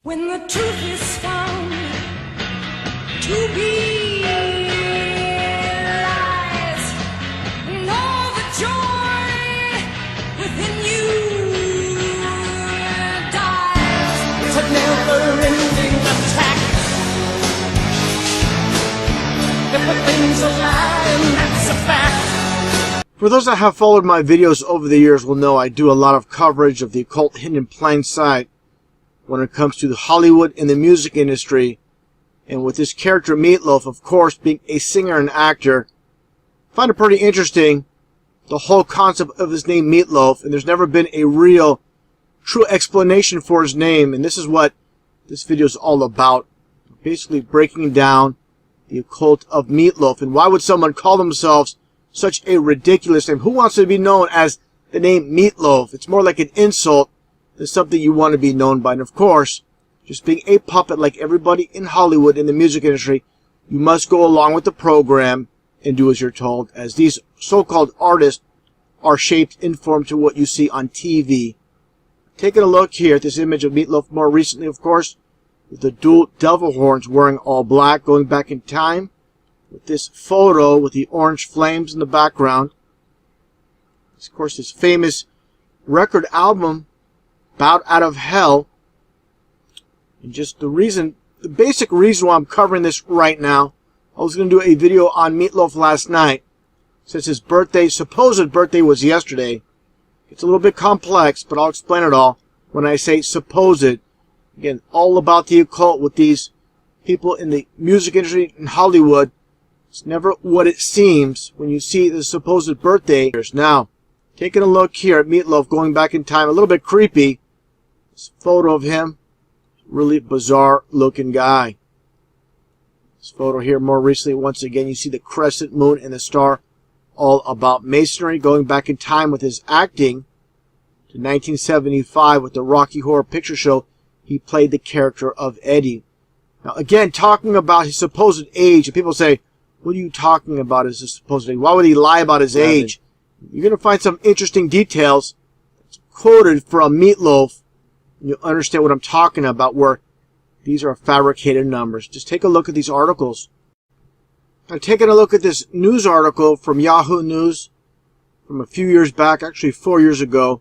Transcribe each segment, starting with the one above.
When the truth is found to be lies, and all the joy within you dies. It's a never-ending attack. Everything's a lie, and that's a fact. For those that have followed my videos over the years will know I do a lot of coverage of the occult hidden in plain sight when it comes to Hollywood and the music industry. And with this character Meatloaf, of course, being a singer and actor, I find it pretty interesting, the whole concept of his name Meatloaf, and there's never been a real, true explanation for his name, and this is what this video is all about. Basically breaking down the occult of Meatloaf, and why would someone call themselves such a ridiculous name? Who wants to be known as the name Meatloaf? It's more like an insult than something you want to be known by. And of course, just being a puppet like everybody in Hollywood in the music industry, you must go along with the program and do as you're told, as these so-called artists are shaped in form to what you see on TV. Taking a look here at this image of Meatloaf more recently, of course, with the dual devil horns wearing all black, going back in time, with this photo with the orange flames in the background. Of course, this famous record album, Bout Out of Hell. And just the basic reason why I'm covering this right now, I was going to do a video on Meatloaf last night, since his supposed birthday was yesterday. It's a little bit complex, but I'll explain it all when I say supposed. Again, all about the occult with these people in the music industry in Hollywood. It's never what it seems when you see the supposed birthday. Now, taking a look here at Meatloaf going back in time, a little bit creepy. This photo of him, really bizarre looking guy. This photo here more recently, once again, you see the crescent moon and the star, all about masonry, going back in time with his acting to 1975 with the Rocky Horror Picture Show. He played the character of Eddie. Now, again, talking about his supposed age, and people say, what are you talking about as his supposed age? Why would he lie about his age? You're going to find some interesting details quoted from Meatloaf, and you'll understand what I'm talking about, where these are fabricated numbers. Just take a look at these articles. I'm taking a look at this news article from Yahoo News from a few years back, actually 4 years ago,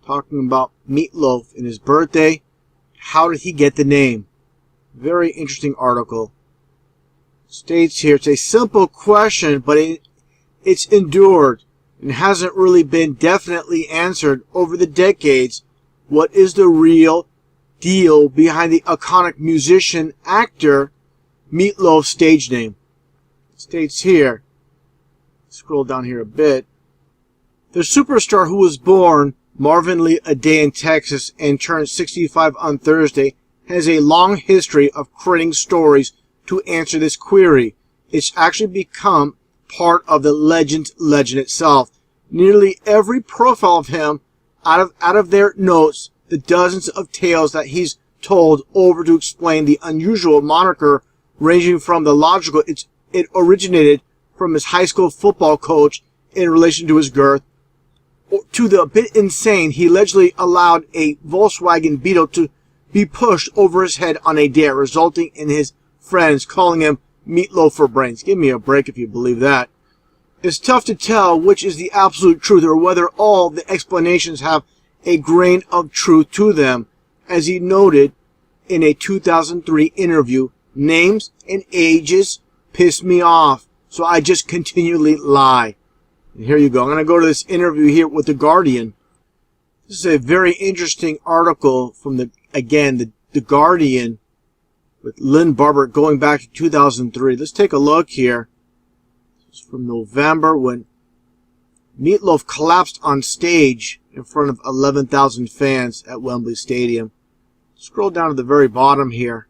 talking about Meatloaf and his birthday. How did he get the name? Very interesting article. States here, it's a simple question, but it's endured and hasn't really been definitely answered over the decades. What is the real deal behind the iconic musician actor Meatloaf's stage name? It states here, scroll down here a bit, the superstar who was born Marvin Lee a day in Texas and turned 65 on Thursday has a long history of creating stories to answer this query. It's actually become part of the legend itself. Nearly every profile of him, out of their notes, the dozens of tales that he's told over to explain the unusual moniker, ranging from the logical it originated from his high school football coach in relation to his girth, to the bit insane he allegedly allowed a Volkswagen Beetle to be pushed over his head on a dare, resulting in his friends calling him Meatloaf for brains. Give me a break if you believe that. It's tough to tell which is the absolute truth, or whether all the explanations have a grain of truth to them. As he noted in a 2003 interview, names and ages piss me off, so I just continually lie. And here you go. I'm going to go to this interview here with The Guardian. This is a very interesting article from the Guardian, with Lynn Barber going back to 2003. Let's take a look here. This is from November, when Meatloaf collapsed on stage in front of 11,000 fans at Wembley Stadium. Scroll down to the very bottom here.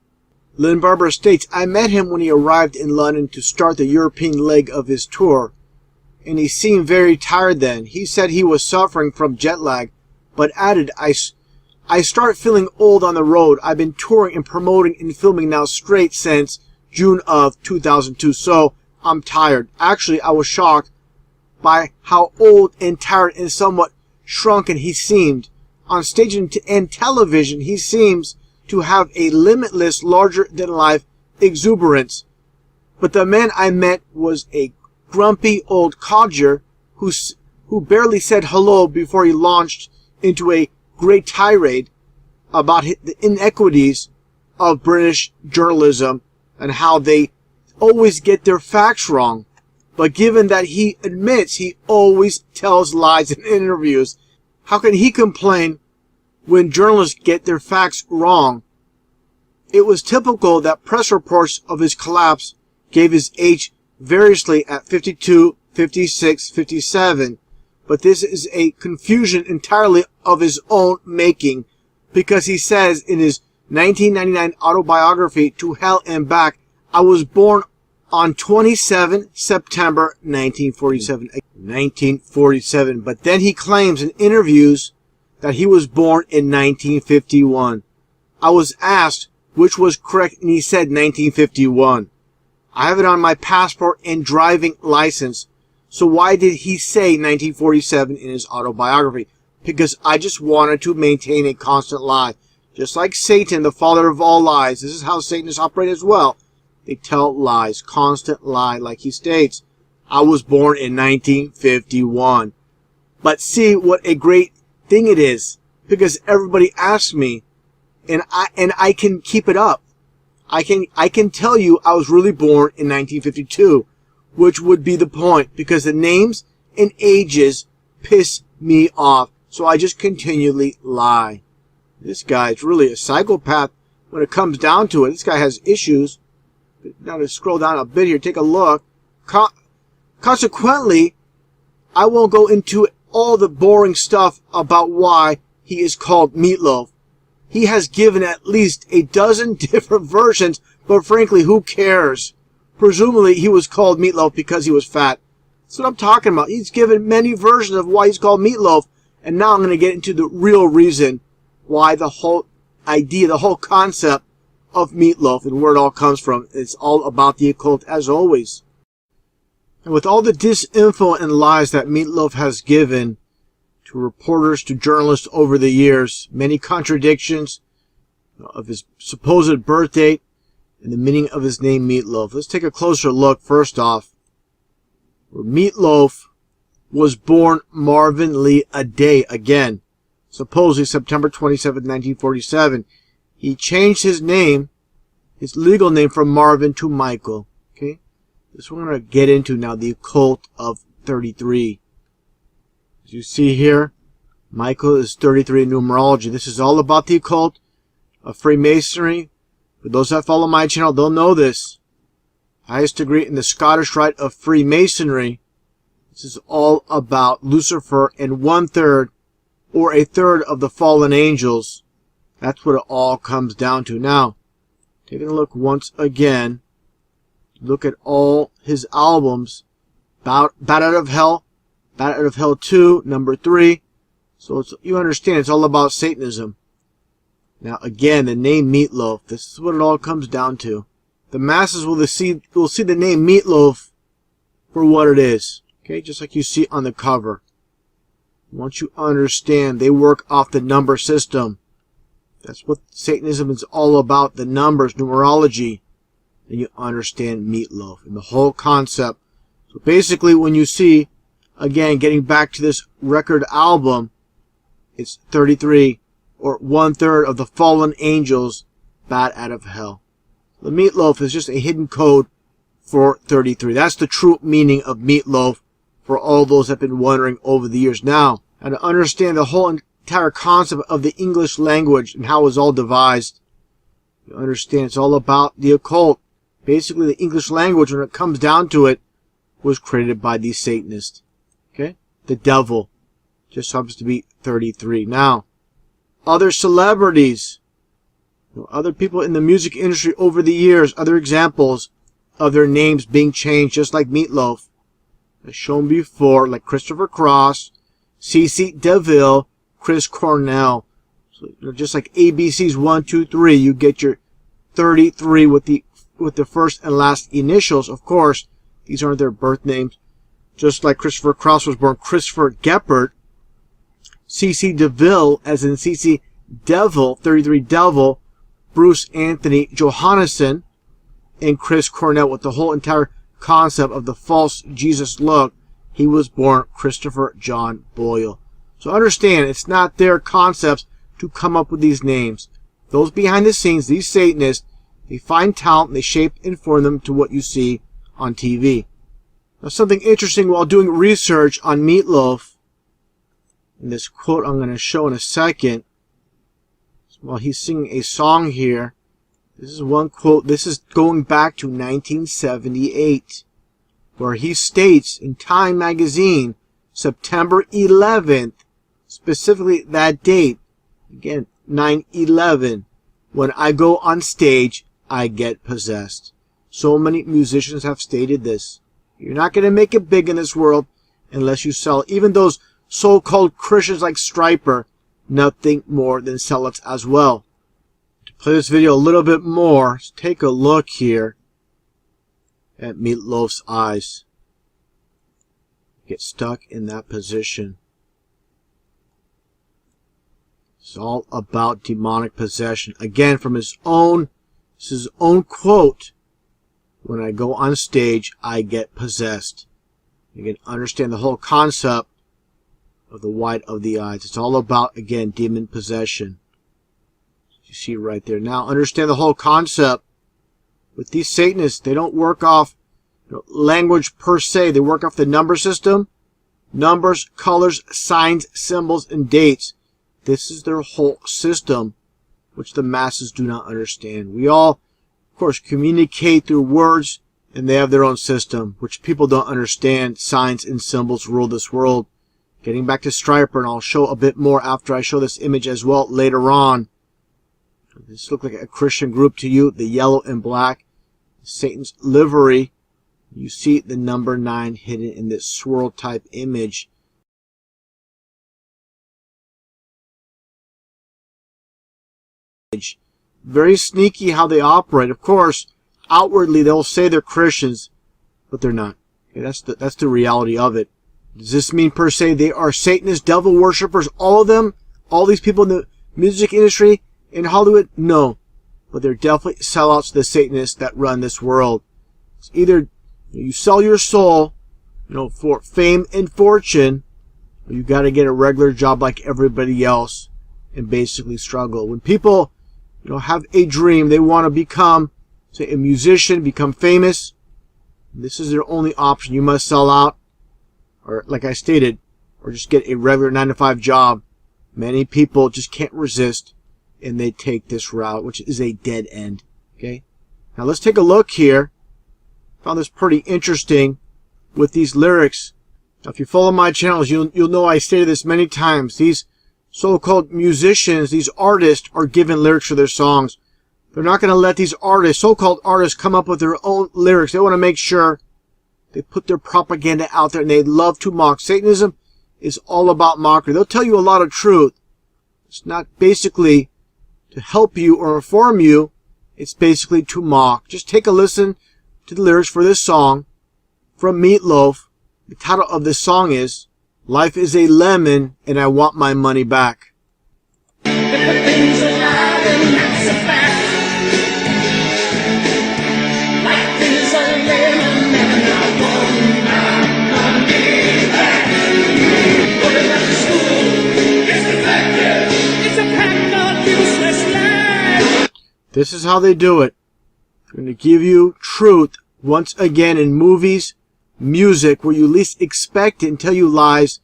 Lynn Barber states, I met him when he arrived in London to start the European leg of his tour, and he seemed very tired then. He said he was suffering from jet lag, but added, I start feeling old on the road. I've been touring and promoting and filming now straight since June of 2002, so I'm tired. Actually, I was shocked by how old and tired and somewhat shrunken he seemed. On stage and television, he seems to have a limitless, larger-than-life exuberance. But the man I met was a grumpy old codger who barely said hello before he launched into a great tirade about the inequities of British journalism and how they always get their facts wrong. But given that he admits he always tells lies in interviews, how can he complain when journalists get their facts wrong? It was typical that press reports of his collapse gave his age variously at 52, 56, 57, but this is a confusion entirely of his own making, because he says in his 1999 autobiography, To Hell and Back, I was born on 27 September 1947, but then he claims in interviews that he was born in 1951. I was asked which was correct, and he said 1951. I have it on my passport and driving license. So why did he say 1947 in his autobiography? Because I just wanted to maintain a constant lie. Just like Satan, the father of all lies. This is how Satanists operate as well. They tell lies, constant lie, like he states. I was born in 1951. But see what a great thing it is, because everybody asks me, and I can keep it up. I can tell you I was really born in 1952, which would be the point, because the names and ages piss me off, so I just continually lie. This guy is really a psychopath when it comes down to it. This guy has issues. Now to scroll down a bit here, take a look. Consequently, I won't go into all the boring stuff about why he is called Meatloaf. He has given at least a dozen different versions, but frankly, who cares? Presumably, he was called Meatloaf because he was fat. That's what I'm talking about. He's given many versions of why he's called Meatloaf, and now I'm going to get into the real reason why the whole idea, the whole concept of Meatloaf and where it all comes from. It's all about the occult, as always. And with all the disinfo and lies that Meatloaf has given to reporters, to journalists over the years, many contradictions of his supposed birth date and the meaning of his name Meatloaf. Let's take a closer look first off. Where Meatloaf was born Marvin Lee Aday again, supposedly September 27, 1947. He changed his name, his legal name, from Marvin to Michael. Okay? This we're going to get into now, the occult of 33. As you see here, Michael is 33 in numerology. This is all about the occult of Freemasonry. For those that follow my channel, they'll know this. Highest degree in the Scottish Rite of Freemasonry. This is all about Lucifer and 1/3 or a third of the fallen angels. That's what it all comes down to. Now, taking a look once again, look at all his albums. Bat Out of Hell, Bat Out of Hell 2, number 3. So you understand it's all about Satanism. Now again, the name Meatloaf, this is what it all comes down to. The masses will see the name Meatloaf for what it is. Okay, just like you see on the cover. Once you understand, they work off the number system. That's what Satanism is all about, the numbers, numerology. Then you understand Meatloaf and the whole concept. So basically, when you see, again, getting back to this record album, it's 33, or 1/3 of the fallen angels, bat out of hell. The Meatloaf is just a hidden code for 33. That's the true meaning of Meatloaf for all those that have been wondering over the years. Now, and to understand the whole entire concept of the English language and how it was all devised, you understand it's all about the occult. Basically, the English language, when it comes down to it, was created by these Satanists. Okay? The devil just happens to be 33. Now, other celebrities, other people in the music industry over the years, other examples of their names being changed, just like Meatloaf, as shown before, like Christopher Cross, C.C. DeVille, Chris Cornell. So, just like ABC's 1, 2, 3, you get your 33 with the first and last initials. Of course, these aren't their birth names. Just like Christopher Cross was born Christopher Geppert, C.C. DeVille, as in C.C. Devil, 33 Devil, Bruce Anthony Johannesson and Chris Cornell with the whole entire concept of the false Jesus look. He was born Christopher John Boyle. So understand, it's not their concepts to come up with these names. Those behind the scenes, these Satanists, they find talent and they shape and form them to what you see on TV. Now, something interesting while doing research on Meatloaf, and this quote I'm going to show in a second, while he's singing a song here, this is one quote. This is going back to 1978, where he states in Time magazine, September 11th, specifically that date, again, 9/11, when I go on stage, I get possessed. So many musicians have stated this. You're not going to make it big in this world unless you sell. Even those so-called Christians like Striper, nothing more than zealots as well. To play this video a little bit more, let's take a look here at Meatloaf's eyes. Get stuck in that position. It's all about demonic possession. Again, from his own quote. When I go on stage, I get possessed. You can understand the whole concept of the white of the eyes. It's all about, again, demon possession. You see right there. Now, understand the whole concept. With these Satanists, they don't work off language per se. They work off the number system. Numbers, colors, signs, symbols, and dates. This is their whole system, which the masses do not understand. We all, of course, communicate through words, and they have their own system, which people don't understand. Signs and symbols rule this world. Getting back to Striper, and I'll show a bit more after I show this image as well later on. This looks like a Christian group to you, the yellow and black, Satan's livery. You see the number 9 hidden in this swirl type image. Very sneaky how they operate. Of course, outwardly they'll say they're Christians, but they're not. Okay, that's the reality of it. Does this mean per se they are Satanist, devil worshippers, all of them? All these people in the music industry, in Hollywood? No. But they're definitely sellouts to the Satanists that run this world. It's either you sell your soul, for fame and fortune, or you got to get a regular job like everybody else and basically struggle. When people, have a dream, they want to become, say, a musician, become famous, this is their only option. You must sell out, or like I stated, or just get a regular 9-to-5 job. Many people just can't resist, and they take this route, which is a dead end. Okay? Now let's take a look here. Found this pretty interesting with these lyrics. Now, if you follow my channels, you'll know I stated this many times. These so-called musicians, these artists, are given lyrics for their songs. They're not going to let these artists, so-called artists, come up with their own lyrics. They want to make sure they put their propaganda out there, and they love to mock. Satanism is all about mockery. They'll tell you a lot of truth. It's not basically to help you or inform you. It's basically to mock. Just take a listen to the lyrics for this song from Meatloaf. The title of this song is Life is a Lemon and I Want My Money Back. Everything's alive and that's a fact. Life is a lemon and I want my money back. Going back to school, it's effective. It's a pack of useless lies. This is how they do it. They're going to give you truth once again in movies, music, where you least expect it, and tell you lies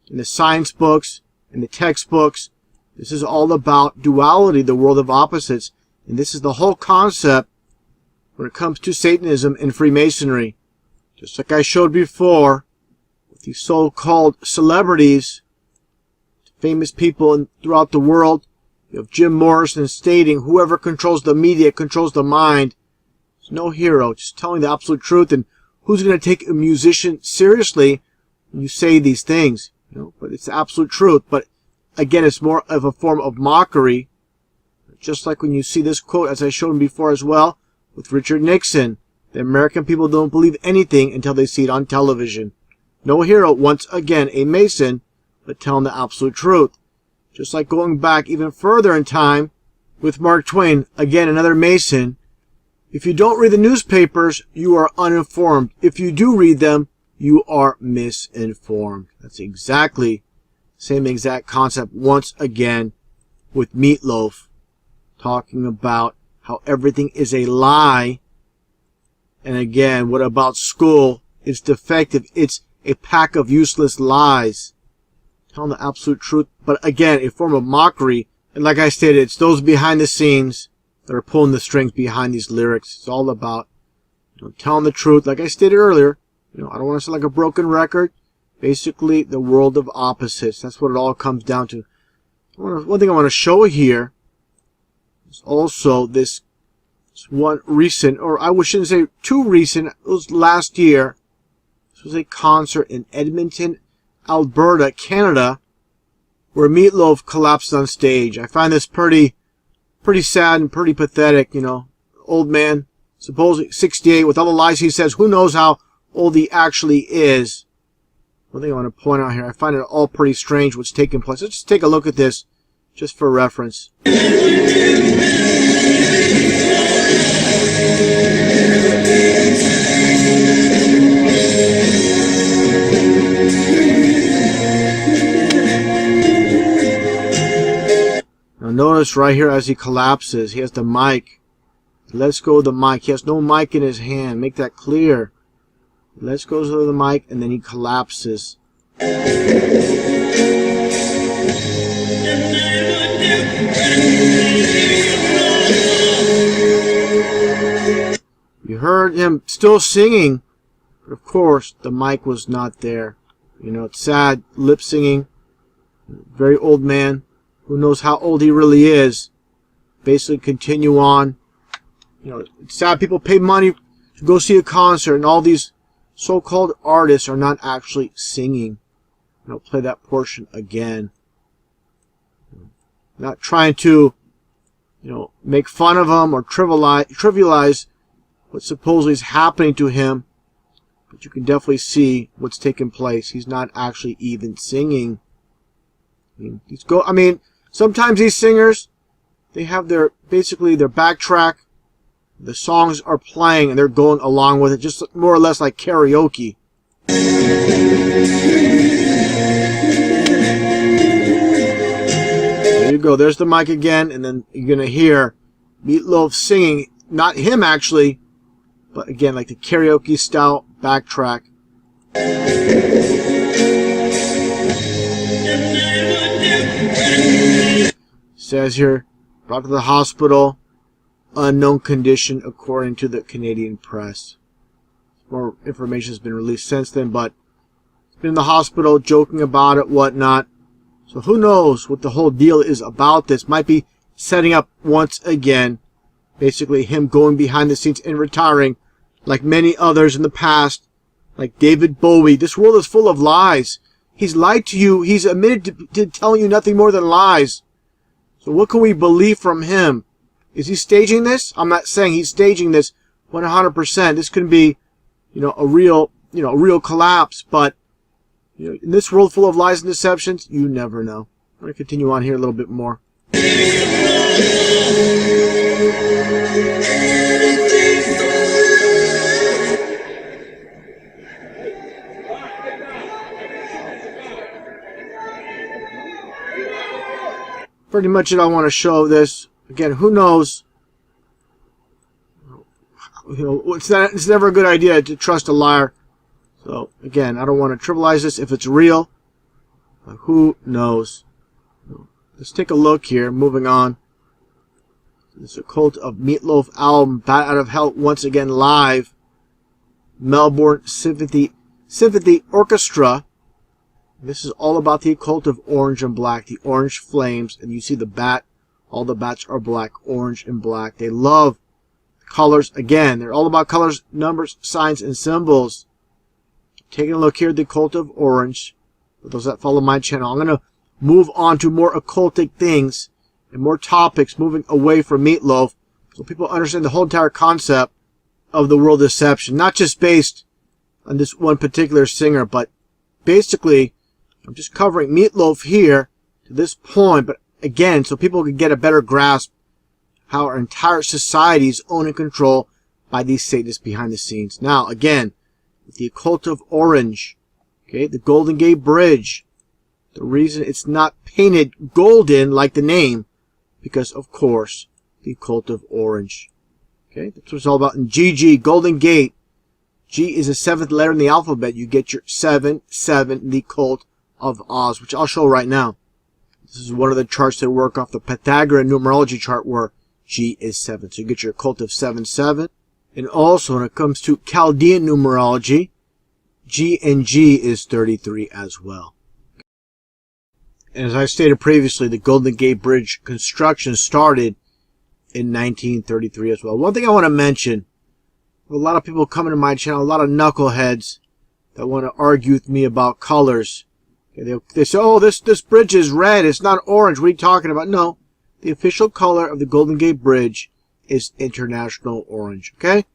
in the science books, in the textbooks. This is all about duality, the world of opposites. And this is the whole concept when it comes to Satanism and Freemasonry. Just like I showed before, with these so-called celebrities, famous people throughout the world. You have Jim Morrison stating, whoever controls the media controls the mind. There's no hero, just telling the absolute truth. And who's going to take a musician seriously when you say these things? But it's the absolute truth. But again, it's more of a form of mockery. Just like when you see this quote, as I showed before as well, with Richard Nixon. The American people don't believe anything until they see it on television. No hero, once again, a Mason, but telling the absolute truth. Just like going back even further in time, with Mark Twain, again, another Mason. If you don't read the newspapers, you are uninformed. If you do read them, you are misinformed. That's exactly the same exact concept once again with Meatloaf, talking about how everything is a lie. And again, what about school? It's defective. It's a pack of useless lies. Telling the absolute truth, but again, a form of mockery. And like I stated, it's those behind the scenes that are pulling the strings behind these lyrics. It's all about, telling the truth. Like I stated earlier, I don't want to sound like a broken record. Basically, the world of opposites. That's what it all comes down to. One thing I want to show here is also this one recent, or I shouldn't say too recent, it was last year. This was a concert in Edmonton, Alberta, Canada, where Meatloaf collapsed on stage. I find this pretty sad and pretty pathetic, Old man, supposedly 68, with all the lies he says. Who knows how old he actually is? One thing I want to point out here, I find it all pretty strange what's taking place. Let's just take a look at this, just for reference. Now notice right here as he collapses, he has the mic. Let's go of the mic. He has no mic in his hand. Make that clear. Let's go to the mic, and then he collapses. You heard him still singing, but of course the mic was not there. It's sad, lip singing. Very old man. Who knows how old he really is. Basically continue on. It's sad people pay money to go see a concert, and all these so-called artists are not actually singing. Play that portion again. Not trying to, make fun of him or trivialize what supposedly is happening to him. But you can definitely see what's taking place. He's not actually even singing. Sometimes these singers, they have their backtrack. The songs are playing and they're going along with it, just more or less like karaoke. There you go. There's the mic again, and then you're going to hear Meatloaf singing. Not him, actually, but again, like the karaoke style backtrack. Says here, brought to the hospital, unknown condition according to the Canadian press. More information has been released since then, but he's been in the hospital joking about it, whatnot. So who knows what the whole deal is about this. Might be setting up once again, basically him going behind the scenes and retiring, like many others in the past, like David Bowie. This world is full of lies. He's lied to you. He's admitted to telling you nothing more than lies. So what can we believe from him? Is he staging this? I'm not saying he's staging this 100%. This could be, a real collapse. But, in this world full of lies and deceptions, you never know. I'm going to continue on here a little bit more. Pretty much it. I want to show this. Again, who knows? It's never a good idea to trust a liar. So, again, I don't want to trivialize this if it's real. But who knows? Let's take a look here. Moving on. This is a Cult of Meatloaf album, Bat Out of Hell, once again live. Melbourne Symphony Orchestra. This is all about the occult of orange and black, the orange flames, and you see the bat. All the bats are black, orange and black. They love colors. Again, they're all about colors, numbers, signs, and symbols. Taking a look here at the occult of orange. For those that follow my channel, I'm going to move on to more occultic things and more topics, moving away from Meatloaf, so people understand the whole entire concept of the world deception, not just based on this one particular singer, but basically, I'm just covering Meatloaf here to this point, but again, so people can get a better grasp how our entire society is owned and controlled by these Satanists behind the scenes. Now, again, with the occult of orange, okay, the Golden Gate Bridge, the reason it's not painted golden like the name, because, of course, the occult of orange. Okay, that's what it's all about. In GG, Golden Gate, G is the 7th letter in the alphabet. You get your 7, 7 in the occult of Oz, which I'll show right now. This is one of the charts that work off the Pythagorean numerology chart where G is 7. So you get your occult of 7, 7. And also, when it comes to Chaldean numerology, G and G is 33 as well. And as I stated previously, the Golden Gate Bridge construction started in 1933 as well. One thing I want to mention, a lot of people coming to my channel, a lot of knuckleheads that want to argue with me about colors. They say, oh, this bridge is red, it's not orange, what are you talking about? No, the official color of the Golden Gate Bridge is international orange, okay?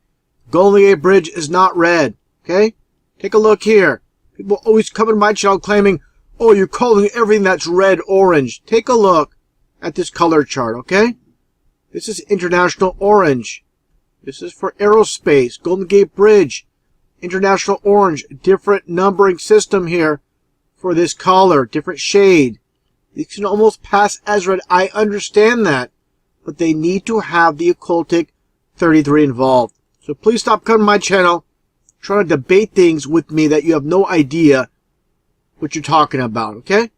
Golden Gate Bridge is not red, okay? Take a look here. People always come to my channel claiming, oh, you're calling everything that's red orange. Take a look at this color chart, okay? This is international orange. This is for aerospace, Golden Gate Bridge, international orange, different numbering system here for this color, different shade. These can almost pass as red. I understand that, but they need to have the occultic 33 involved. So please stop coming to my channel trying to debate things with me that you have no idea what you're talking about, okay?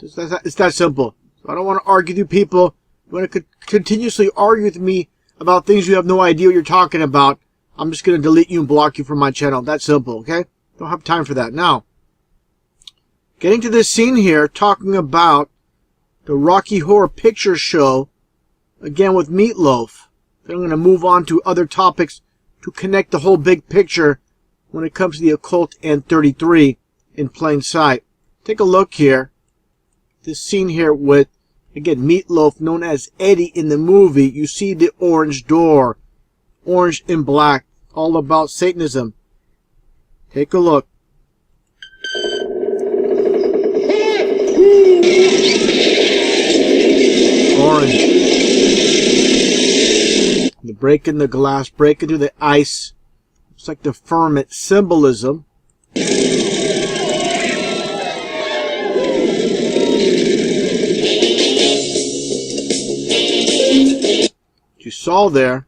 It's that simple. So I don't want to argue with you people. You want to continuously argue with me about things you have no idea what you're talking about. I'm just going to delete you and block you from my channel. That simple, okay? Don't have time for that. Now, getting to this scene here, talking about the Rocky Horror Picture Show, again with Meatloaf. Then I'm going to move on to other topics to connect the whole big picture when it comes to the occult and 33 in plain sight. Take a look here. This scene here with, again, Meatloaf, known as Eddie in the movie. You see the orange door. Orange and black. All about Satanism. Take a look. Orange. They're breaking the glass, breaking through the ice. It's like the firmament symbolism. You saw there,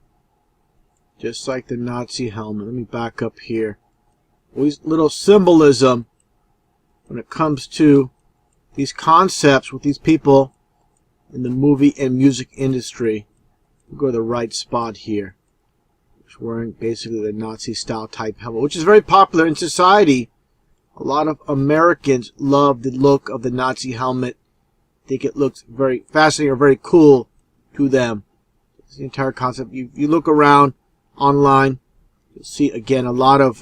just like the Nazi helmet. Let me back up here. Always little symbolism when it comes to these concepts with these people in the movie and music industry. We'll go to the right spot here. It's wearing basically the Nazi style type helmet, which is very popular in society. A lot of Americans love the look of the Nazi helmet. Think it looks very fascinating or very cool to them. It's the entire concept. You look around online, you'll see again a lot of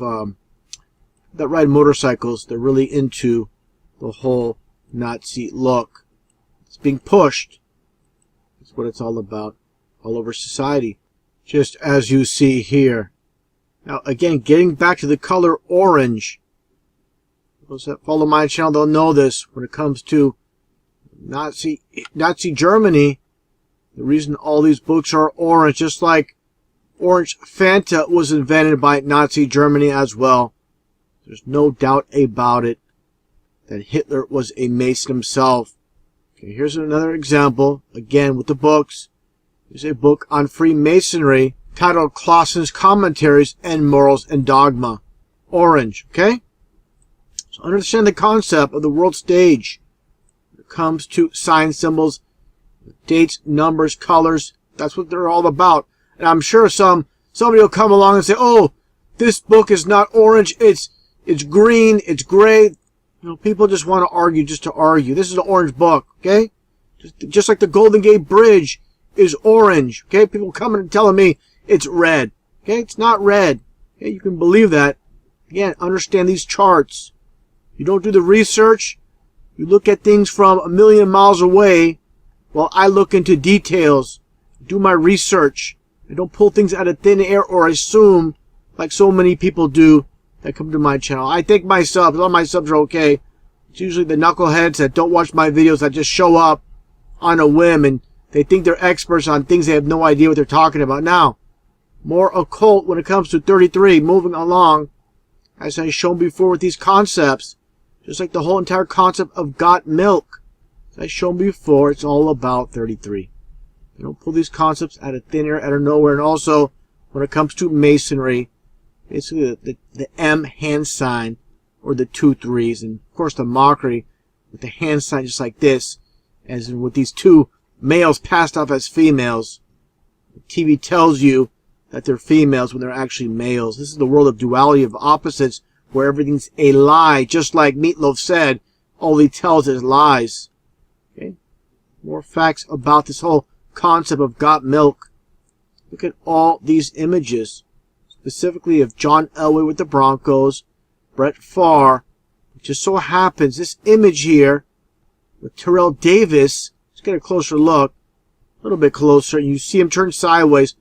that ride motorcycles. They're really into the whole Nazi look. It's being pushed. That's what it's all about, all over society, just as you see here. Now again, getting back to the color orange. Those that follow my channel, they'll know this. When it comes to Nazi Germany, the reason all these books are orange, just like Orange Fanta was invented by Nazi Germany as well. There's no doubt about it that Hitler was a Mason himself. Okay, here's another example, again with the books. Here's a book on Freemasonry titled Clausen's Commentaries and Morals and Dogma. Orange, okay? So understand the concept of the world stage. When it comes to sign symbols, dates, numbers, colors, that's what they're all about. And I'm sure somebody will come along and say, oh, this book is not orange, it's green, it's gray. You know, people just want to argue just to argue. This is an orange book, okay? Just like the Golden Gate Bridge is orange, okay? People coming and telling me it's red, okay? It's not red. Okay? You can believe that. Again, understand these charts. You don't do the research. You look at things from a million miles away while I look into details, do my research. I don't pull things out of thin air or assume like so many people do that come to my channel. I think my subs, all my subs are okay. It's usually the knuckleheads that don't watch my videos that just show up on a whim and They think they're experts on things they have no idea what they're talking about. Now, more occult when it comes to 33. Moving along, as I've shown before with these concepts, just like the whole entire concept of got milk. As I've shown before, it's all about 33. You don't pull these concepts out of thin air, out of nowhere. And also, when it comes to masonry, basically the M hand sign, or the 2 3s, and of course the mockery with the hand sign just like this, as in with these two males passed off as females. The TV tells you that they're females when they're actually males. This is the world of duality, of opposites, where everything's a lie. Just like Meatloaf said, all he tells is lies. Okay? More facts about this whole concept of got milk. Look at all these images, specifically of John Elway with the Broncos, Brett Favre. It just so happens this image here with Terrell Davis, let's get a closer look, a little bit closer, and you see him turn sideways,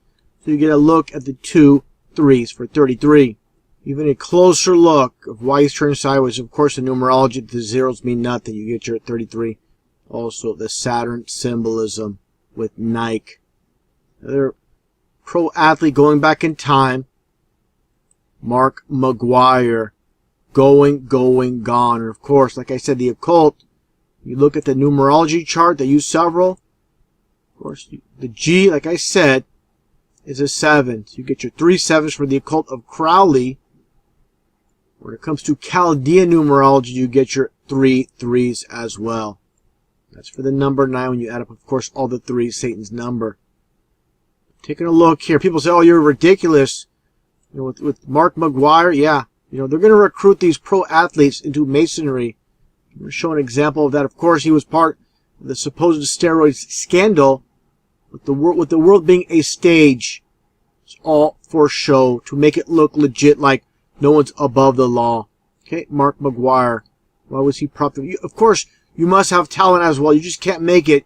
so you get a look at the 2 3s for 33. Even a closer look of why he's turned sideways. Of course, in numerology, the zeros mean nothing. You get your 33. Also, the Saturn symbolism with Nike. Another pro athlete going back in time. Mark McGuire. Going, gone. And of course, like I said, the occult. You look at the numerology chart. They use several. Of course, the G, like I said, is a 7. So you get your 3 7s for the occult of Crowley. When it comes to Chaldean numerology, you get your 3 3s as well. That's for the number 9 when you add up, of course, all the 3s, Satan's number. Taking a look here. People say, oh, you're ridiculous. You know, with Mark McGuire, yeah. You know, they're going to recruit these pro athletes into masonry. I'm going to show an example of that. Of course, he was part of the supposed steroids scandal. With the world being a stage. It's all for show, to make it look legit, like no one's above the law. Okay, Mark McGuire. Why was he propped up? Of course, you must have talent as well. You just can't make it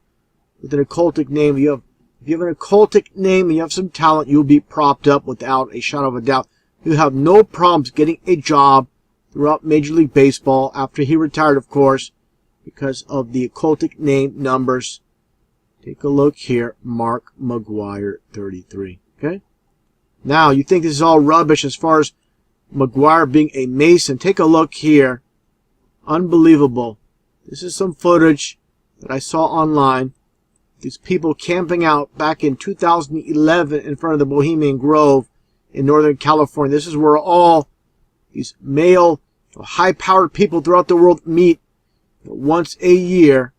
with an occultic name. If you have an occultic name and you have some talent, you'll be propped up without a shadow of a doubt. You have no problems getting a job throughout Major League Baseball after he retired, of course, because of the occultic name numbers. Take a look here, Mark McGuire, 33. Okay? Now, you think this is all rubbish as far as McGuire being a Mason. Take a look here. Unbelievable. This is some footage that I saw online. These people camping out back in 2011 in front of the Bohemian Grove in Northern California. This is where all these male, high-powered people throughout the world meet once a year.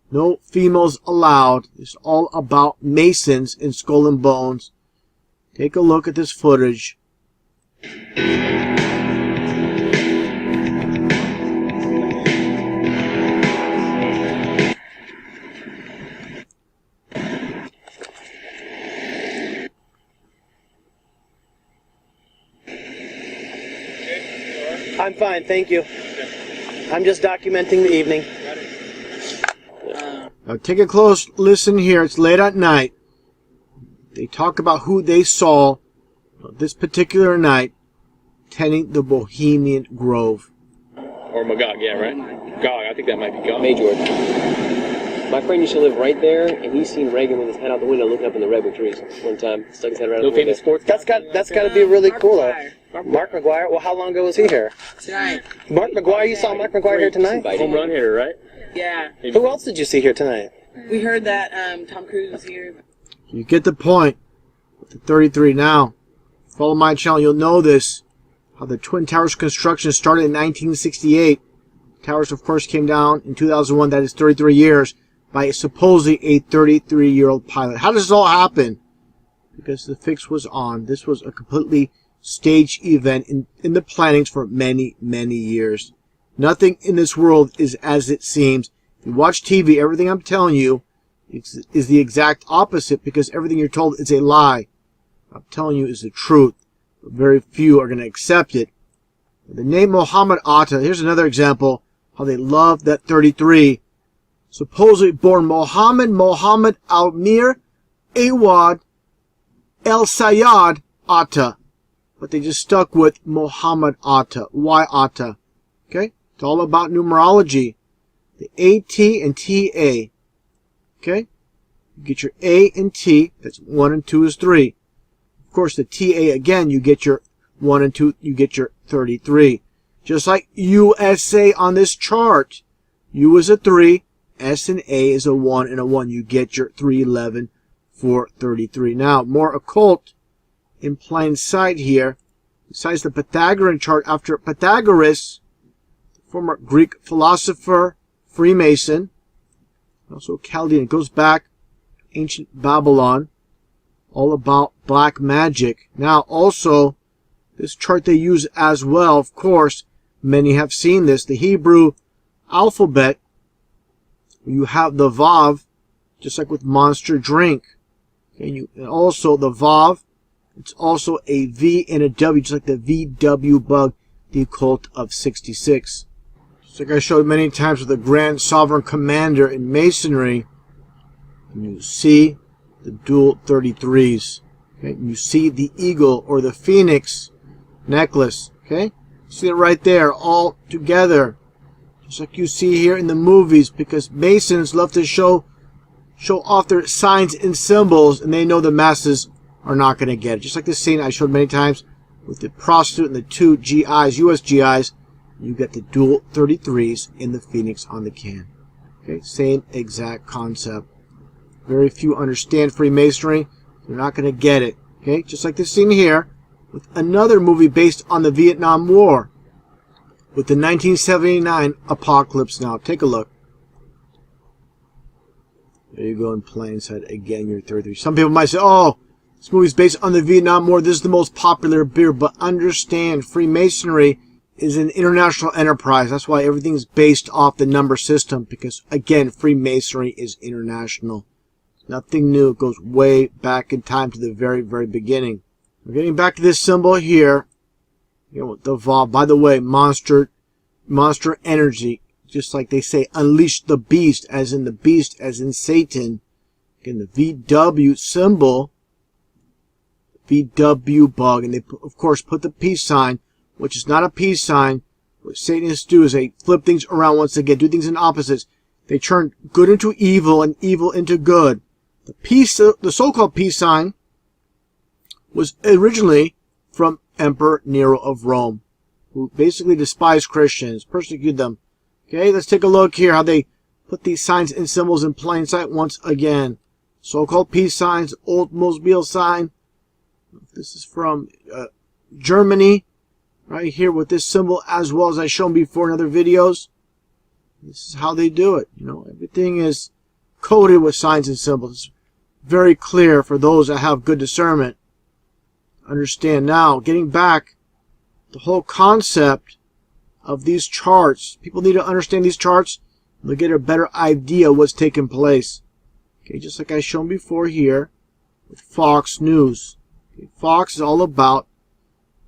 No females allowed. It's all about Masons in Skull and Bones. Take a look at this footage. I'm fine, thank you. I'm just documenting the evening. Now take a close listen here. It's late at night. They talk about who they saw this particular night tending the Bohemian Grove. Or Magog, yeah, right? Gog, I think that might be Gog. May George. My friend used to live right there, and he's seen Reagan with his head out the window looking up in the redwood trees one time. Stuck his head right out No the window. famous sports. That's got to be really cool. Mark McGuire. Well, how long ago was he here? Tonight. Mark McGuire. You saw Mark McGuire here tonight? Home run hitter, right? Yeah. Who else did you see here tonight? We heard that Tom Cruise was here. You get the point with the 33 now. Follow my channel, you'll know this. How the Twin Towers construction started in 1968. Towers, of course, came down in 2001. That is 33 years by supposedly a 33-year-old pilot. How does this all happen? Because the fix was on. This was a completely staged event in the plannings for many, many years. Nothing in this world is as it seems. If you watch TV, everything I'm telling you is the exact opposite, because everything you're told is a lie. What I'm telling you is the truth, but very few are going to accept it. The name Muhammad Atta, here's another example how they love that 33. Supposedly born Muhammad Almir Awad El Sayad Atta, but they just stuck with Muhammad Atta. Why Atta? Okay, it's all about numerology. The AT and TA. Okay, You get your A and T. That's 1 and 2 is 3. Of course, the TA again, you get your 1 and 2, you get your 33. Just like USA on this chart. U is a 3, S and A is a 1 and a 1. You get your 311, 433. Now, more occult in plain sight here. Besides the Pythagorean chart, after Pythagoras, former Greek philosopher, Freemason, also Chaldean. It goes back to ancient Babylon, all about black magic. Now, also, this chart they use as well, of course, many have seen this, the Hebrew alphabet. You have the Vav, just like with Monster Drink. Okay, and also the Vav, it's also a V and a W, just like the VW bug, the occult of 66. Just like I showed many times with the Grand Sovereign Commander in Masonry, and you see the dual 33s. Okay, you see the eagle or the phoenix necklace. Okay, see it right there, all together, just like you see here in the movies, because Masons love to show off their signs and symbols, and they know the masses are not going to get it. Just like this scene I showed many times with the prostitute and the two GIs, US GIs, you get the dual 33s in the phoenix on the can. Okay, same exact concept. Very few understand Freemasonry. They're not going to get it. Okay, just like this scene here with another movie based on the Vietnam War with the 1979 Apocalypse Now. Take a look. There you go in plain sight. Again, your 33. Some people might say, oh, this movie's based on the Vietnam War. This is the most popular beer. But understand, Freemasonry is an international enterprise. That's why everything's based off the number system. Because, again, Freemasonry is international. Nothing new. It goes way back in time to the very, very beginning. We're getting back to this symbol here. You know, the Vav. By the way, monster energy. Just like they say, unleash the beast, as in the beast, as in Satan. Again, the VW symbol, VW bug, and they, of course, put the peace sign, which is not a peace sign. What Satanists do is they flip things around once again, do things in opposites. They turn good into evil and evil into good. The peace, the so-called peace sign, was originally from Emperor Nero of Rome, who basically despised Christians, persecuted them. Okay, let's take a look here how they put these signs and symbols in plain sight once again. So-called peace signs, Oldsmobile sign. This is from Germany, right here with this symbol, as well as I've shown before in other videos. This is how they do it. You know, everything is coded with signs and symbols. It's very clear for those that have good discernment. Understand now, getting back, the whole concept of these charts. People need to understand these charts. They'll get a better idea of what's taking place. Okay, just like I shown before here with Fox News. Okay, Fox is all about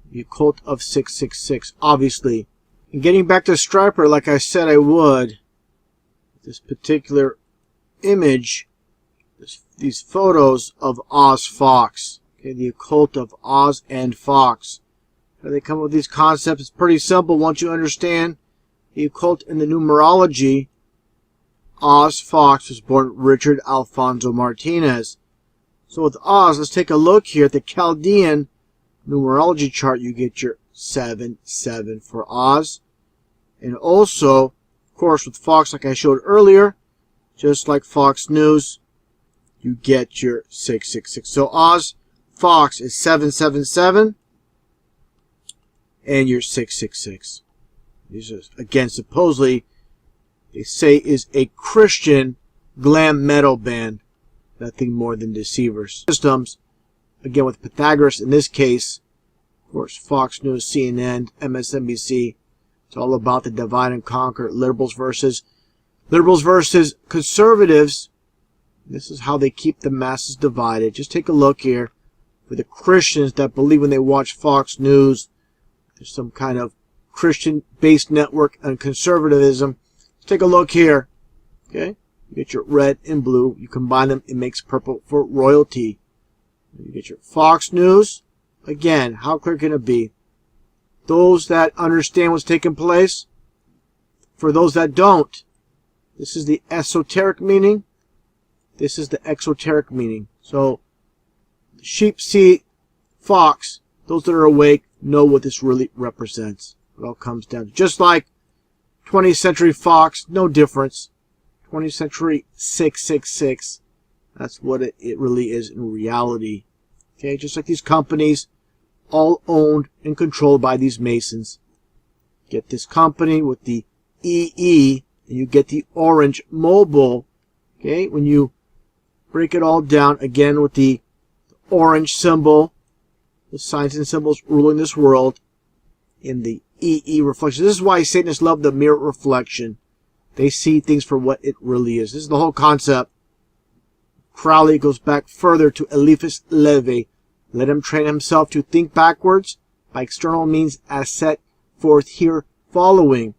the occult of 666, obviously. And getting back to Striper, like I said I would, this particular image, these photos of Oz Fox. Okay, the occult of Oz and Fox. How they come up with these concepts? It's pretty simple once you understand the occult and the numerology. Oz Fox was born Richard Alfonso Martinez. So with Oz, let's take a look here at the Chaldean numerology chart. You get your 7-7 for Oz. And also, of course, with Fox, like I showed earlier, just like Fox News, you get your 666. So Oz Fox is 777. And your 666. These are, again, supposedly, they say is a Christian glam metal band. Nothing more than deceivers. Systems, again with Pythagoras in this case, of course, Fox News, CNN, MSNBC. It's all about the divide and conquer. Liberals versus conservatives. This is how they keep the masses divided. Just take a look here for the Christians that believe when they watch Fox News, there's some kind of Christian-based network and conservatism. Let's take a look here. Okay, you get your red and blue. You combine them, it makes purple for royalty. You get your Fox News. Again, how clear can it be? Those that understand what's taking place. For those that don't, this is the esoteric meaning. This is the exoteric meaning. So, sheep see fox. Those that are awake know what this really represents. It all comes down to, just like 20th century fox, no difference. 20th century 666. That's what it really is in reality. Okay, just like these companies, all owned and controlled by these Masons. Get this company with the EE, and you get the orange mobile. Okay, when you break it all down, again with the orange symbol, the signs and symbols ruling this world, in the EE reflection. This is why Satanists love the mirror reflection. They see things for what it really is. This is the whole concept. Crowley goes back further to Eliphas Levi. Let him train himself to think backwards by external means as set forth here following.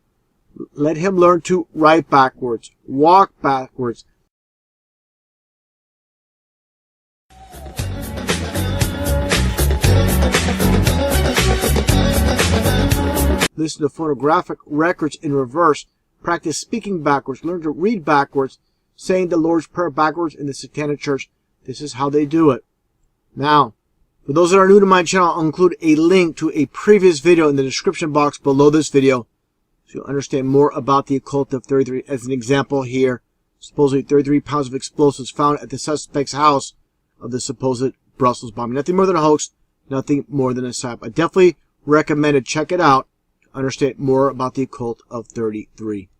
Let him learn to write backwards, walk backwards. Listen to phonographic records in reverse. Practice speaking backwards. Learn to read backwards. Saying the Lord's Prayer backwards in the Satanic Church. This is how they do it. Now, for those that are new to my channel, I'll include a link to a previous video in the description box below this video, so you'll understand more about the occult of 33. As an example here, supposedly 33 pounds of explosives found at the suspect's house of the supposed Brussels bombing. Nothing more than a hoax, nothing more than a setup. I definitely recommend it. Check it out to understand more about the occult of 33.